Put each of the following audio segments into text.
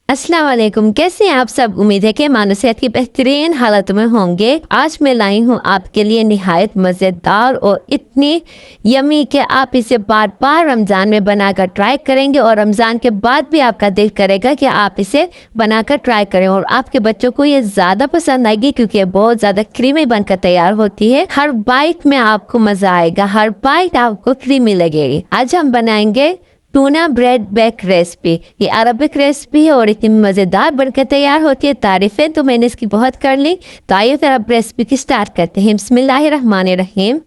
अस्सलाम वालेकुम। कैसे हैं आप सब? उम्मीद है कि मानो सेहत की बेहतरीन हालत में होंगे। आज मैं लाई हूँ आपके लिए निहायत मज़ेदार और इतनी यमी कि आप इसे बार बार रमज़ान में बनाकर ट्राई करेंगे और रमज़ान के बाद भी आपका दिल करेगा कि आप इसे बनाकर ट्राई करें और आपके बच्चों को ये ज़्यादा पसंद आएगी क्योंकि ये बहुत ज़्यादा क्रीमी बनकर तैयार होती है। हर बाइट में आपको मज़ा आएगा, हर बाइट आपको क्रीमी लगेगी। आज हम बनाएंगे टूना ब्रेड बेक रेसिपी। ये अरबिक रेसिपी है और इतनी मज़ेदार बनकर तैयार होती है, तारीफ़ें तो मैंने इसकी बहुत कर ली। तो आइए फिर अब रेसिपी की स्टार्ट करते हैं। बिस्मिल्लाहिर्रहमानिर्रहीम।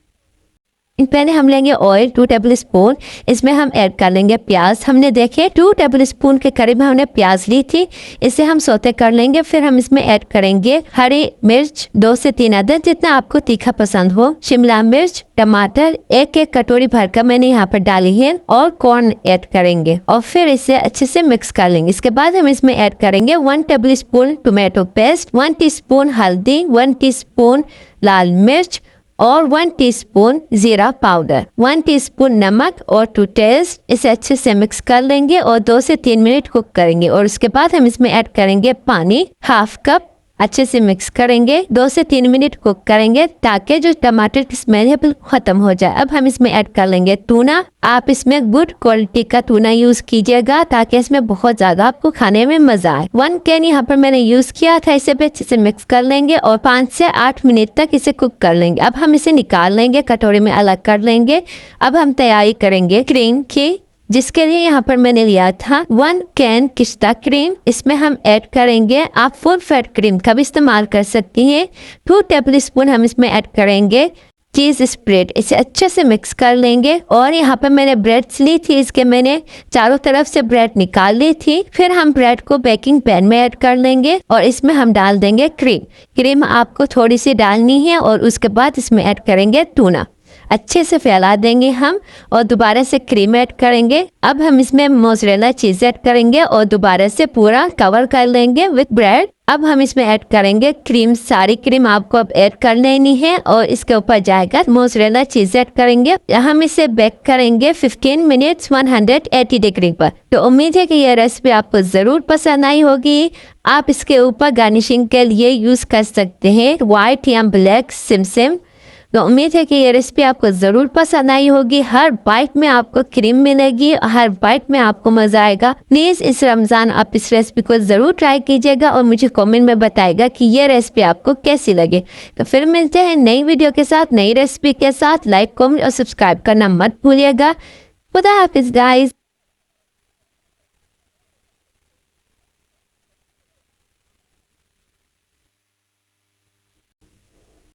पहले हम लेंगे ऑयल 2 टेबल स्पून। इसमें हम ऐड कर लेंगे प्याज। हमने देखे 2 टेबल स्पून के करीब हमने प्याज ली थी, इसे हम सौते कर लेंगे। फिर हम इसमें ऐड करेंगे हरी मिर्च 2 से 3 अदद, जितना आपको तीखा पसंद हो। शिमला मिर्च, टमाटर एक कटोरी भरकर मैंने यहाँ पर डाली है और कॉर्न ऐड करेंगे और फिर इसे अच्छे से मिक्स कर लेंगे। इसके बाद हम इसमें ऐड करेंगे 1 table spoon tomato paste, 1 teaspoon हल्दी, 1 टीस्पून लाल मिर्च और 1 टीस्पून जीरा पाउडर, 1 टीस्पून नमक और टू टेस्ट। इसे अच्छे से मिक्स कर लेंगे और 2 से 3 मिनट कुक करेंगे और उसके बाद हम इसमें ऐड करेंगे पानी 1/2 कप। अच्छे से मिक्स करेंगे, 2 से 3 मिनट कुक करेंगे ताकि जो टमाटर की स्मेल है बिल्कुल खत्म हो जाए। अब हम इसमें ऐड कर लेंगे टूना। आप इसमें गुड क्वालिटी का टूना यूज कीजिएगा ताकि इसमें बहुत ज्यादा आपको खाने में मजा आए। 1 कैन यहाँ पर मैंने यूज किया था। इसे भी अच्छे से मिक्स कर लेंगे और 5 से 8 मिनट तक इसे कुक कर लेंगे। अब हम इसे निकाल लेंगे, कटोरी में अलग कर लेंगे। अब हम तैयारी करेंगे क्रीम की, जिसके लिए यहाँ पर मैंने लिया था 1 कैन पिस्ता क्रीम। इसमें हम ऐड करेंगे, आप फुल फैट क्रीम का भी इस्तेमाल कर सकती हैं। 2 टेबल स्पून हम इसमें ऐड करेंगे चीज़ स्प्रेड। इसे अच्छे से मिक्स कर लेंगे और यहाँ पर मैंने ब्रेड्स ली थी, इसके मैंने चारों तरफ से ब्रेड निकाल ली थी। फिर हम ब्रेड को बेकिंग पैन में ऐड कर लेंगे और इसमें हम डाल देंगे क्रीम। क्रीम आपको थोड़ी सी डालनी है और उसके बाद इसमें ऐड करेंगे टूना। अच्छे से फैला देंगे हम और दोबारा से क्रीम ऐड करेंगे। अब हम इसमें मोज़रेला चीज़ ऐड करेंगे और दोबारा से पूरा कवर कर लेंगे विद ब्रेड। अब हम इसमें ऐड करेंगे क्रीम, सारी क्रीम आपको अब ऐड कर लेनी है और इसके ऊपर जाएगा मोज़रेला चीज़ ऐड करेंगे। हम इसे बेक करेंगे 15 मिनट्स 180 डिग्री पर। तो उम्मीद है कि यह रेसिपी आपको ज़रूर पसंद आई होगी। आप इसके ऊपर गार्निशिंग के लिए यूज़ कर सकते हैं वाइट या ब्लैक सिमसिम। तो उम्मीद है कि ये रेसिपी आपको ज़रूर पसंद आई होगी। हर बाइट में आपको क्रीम मिलेगी, हर बाइट में आपको मज़ा आएगा। प्लीज़ इस रमज़ान आप इस रेसिपी को ज़रूर ट्राई कीजिएगा और मुझे कमेंट में बताएगा कि ये रेसिपी आपको कैसी लगे। तो फिर मिलते हैं नई वीडियो के साथ, नई रेसिपी के साथ। लाइक, कमेंट और सब्सक्राइब करना मत भूलिएगा। खुदा हाफिज़ गाइस।